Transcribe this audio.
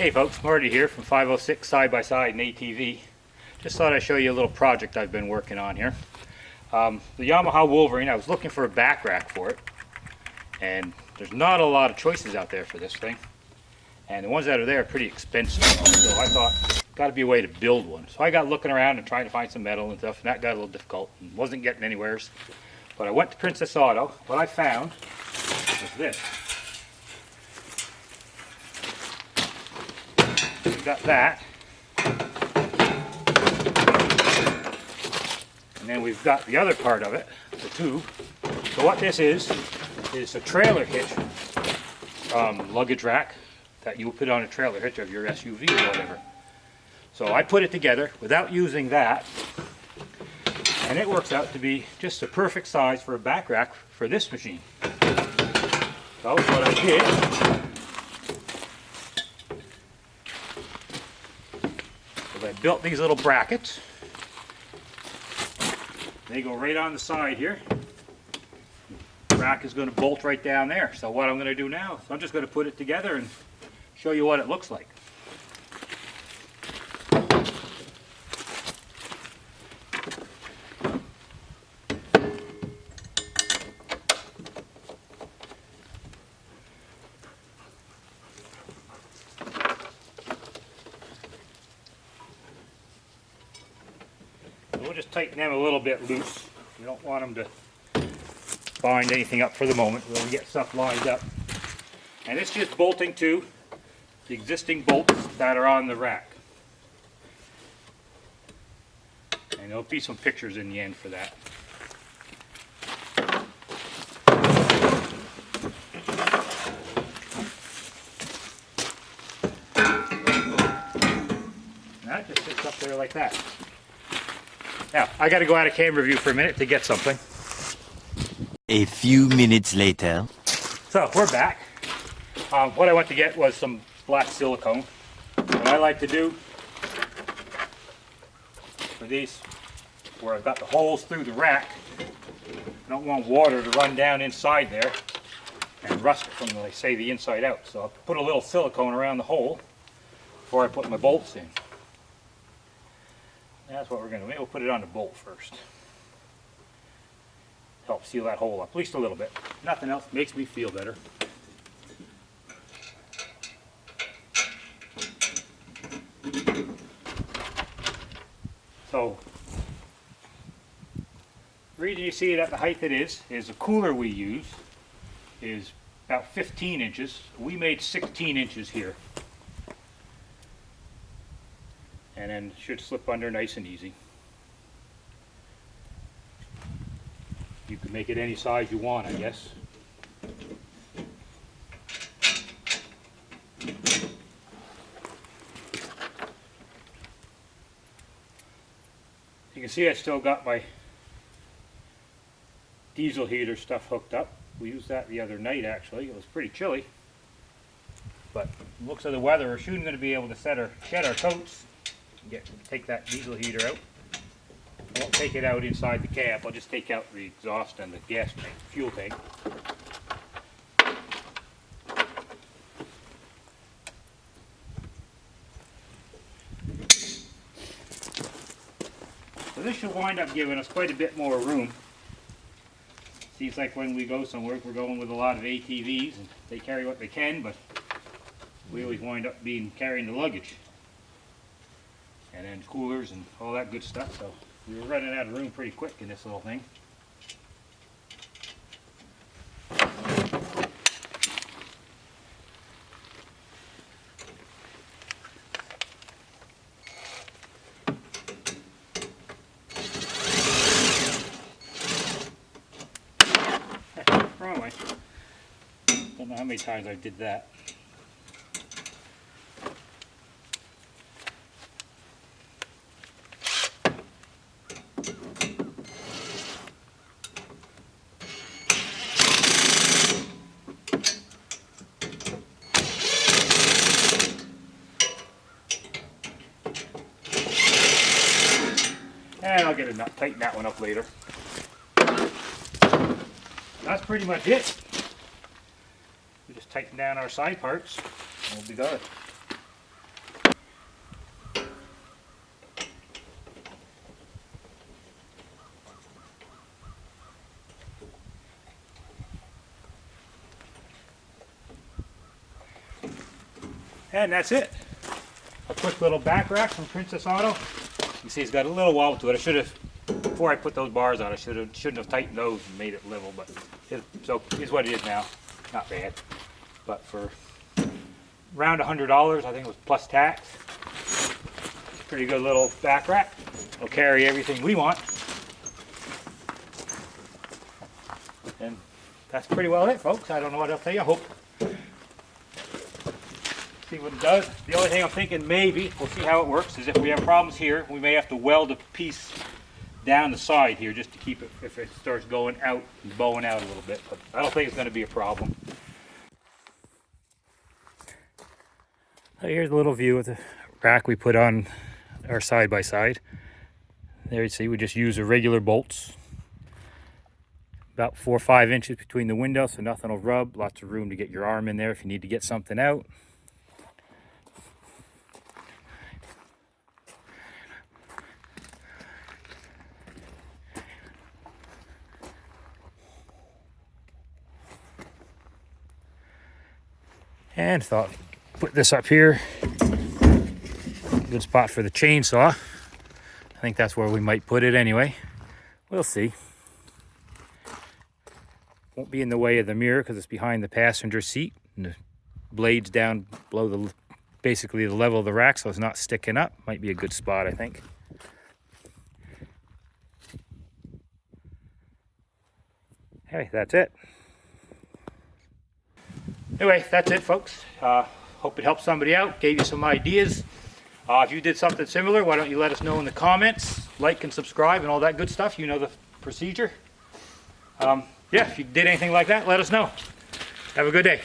Hey folks, Marty here from 506 Side by Side and ATV. Just thought I'd show you a little project I've been working on here. The Yamaha Wolverine, I was looking for a back rack for it, and there's not a lot of choices out there for this thing. And the ones that are there are pretty expensive, so I thought, got to be a way to build one. So I got looking around and trying to find some metal and stuff, and that got a little difficult and wasn't getting anywhere. But I went to Princess Auto. What I found was this. We've got that. And then we've got the other part of it, the tube. So what this is a trailer hitch luggage rack that you will put on a trailer hitch of your SUV or whatever. So I put it together without using that, and it works out to be just the perfect size for a back rack for this machine. So what I did is I built these little brackets. They go right on the side here. The rack is going to bolt right down there. So what I'm going to do now is I'm just going to put it together and show you what it looks like. We'll just tighten them a little bit loose. We don't want them to bind anything up for the moment. We'll get stuff lined up. And it's just bolting to the existing bolts that are on the rack. And there'll be some pictures in the end for that. And that just sits up there like that. Now, I got to go out of camera view for a minute to get something. A few minutes later. So, we're back. What I went to get was some black silicone. What I like to do for these, where I've got the holes through the rack, I don't want water to run down inside there and rust it from, like, say, the inside out. So I'll put a little silicone around the hole before I put my bolts in. That's what we're going to do. Maybe we'll put it on the bolt first. Help seal that hole up, at least a little bit. Nothing else makes me feel better. So, the reason you see it at the height it is the cooler we use is about 15 inches. We made 16 inches here. And then it should slip under nice and easy. You can make it any size you want, I guess. You can see I still got my diesel heater stuff hooked up. We used that the other night actually. It was pretty chilly. But looks of the weather, we're soon going to be able to shed our coats. Take that diesel heater out. I won't take it out inside the cab. I'll just take out the exhaust and the gas tank, fuel tank. So this should wind up giving us quite a bit more room. Seems like when we go somewhere, we're going with a lot of ATVs, and they carry what they can, but we always wind up carrying the luggage. And then coolers and all that good stuff, so we were running out of room pretty quick in this little thing. Wrong way. Don't know how many times I did that. And I'll get a nut, tighten that one up later. That's pretty much it. We just tighten down our side parts and we'll be good. And that's it. A quick little back rack from Princess Auto. You can see it's got a little wobble to it. I should have, before I put those bars on, I shouldn't have tightened those and made it level, but so here's what it is now. Not bad. But for around $100, I think it was plus tax. Pretty good little back rack. It'll carry everything we want. And that's pretty well it, folks. I don't know what else to tell you. I hope. See what it does. The only thing I'm thinking maybe, we'll see how it works, is if we have problems here, we may have to weld a piece down the side here just to keep it, if it starts going out and bowing out a little bit. But I don't think it's going to be a problem. Here's a little view of the rack we put on our side-by-side. There you see we just use the regular bolts. About 4 or 5 inches between the windows so nothing will rub. Lots of room to get your arm in there if you need to get something out. And thought put this up here. Good spot for the chainsaw. I think that's where we might put it anyway. We'll see. Won't be in the way of the mirror because it's behind the passenger seat. And the blade's down below basically the level of the rack, so it's not sticking up. Might be a good spot, I think. Hey, that's it. Anyway, that's it, folks. Hope it helped somebody out, gave you some ideas. If you did something similar, why don't you let us know in the comments. Like and subscribe and all that good stuff. You know the procedure. Yeah, if you did anything like that, let us know. Have a good day.